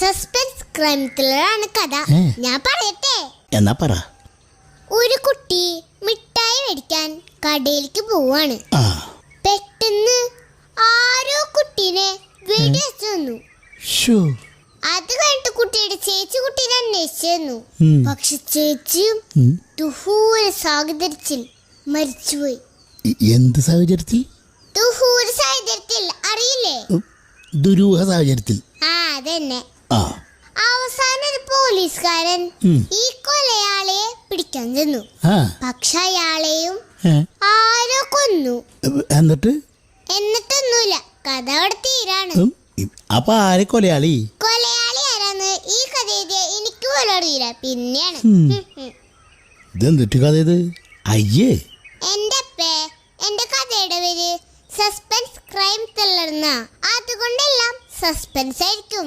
Suspense crime ത്രില്ലറാണ് കഥ. ഞാൻ പറയട്ടെ? എന്നാ പറ. ഒരു കുട്ടി മിഠായി മേടിക്കാൻ കടയിലേക്ക് പോവാണ്. പെട്ടെന്ന് ആരോ കുട്ടീനെ വെടിവെച്ചു വന്നു. അത് കഴിഞ്ഞിട്ട് കുട്ടിയുടെ ചേച്ചി കുട്ടീനെ അന്വേഷിച്ചു. പക്ഷെ ചേച്ചിയും ദുരൂഹ സാഹചര്യത്തിൽ മരിച്ചുപോയി. എന്ത് സാഹചര്യത്തിൽ? ദുരൂഹ സാഹചര്യത്തിൽ, അറിയില്ലേ? ദുരൂഹ സാഹചര്യത്തിൽ. അതന്നെ. അവസാനം ഒരു പോലീസുകാരൻ ഈ കൊലയാളിയെ പിടിക്കാൻ ചെന്നു. പക്ഷെ അയാളെയും ആരോ കൊന്നു. എന്നിട്ടൊന്നുമില്ല, കഥ അവിടെ തീരാണ്. അപ്പൊ ആരെ കൊലയാളി? കൊലയാളി ആരാന്ന് ഈ കഥ എഴുതിയ എനിക്ക് പോലും അറിയില്ല. പിന്നെയാണ് ഇതെന്തിട്ട് കഥ ഇത്? അയ്യേ, എന്റെ കഥയുടെ പേര് സസ്പെൻസ് ക്രൈം ത്രില്ലർ. അതുകൊണ്ടെല്ലാം സസ്പെൻസ് ആയിരിക്കും.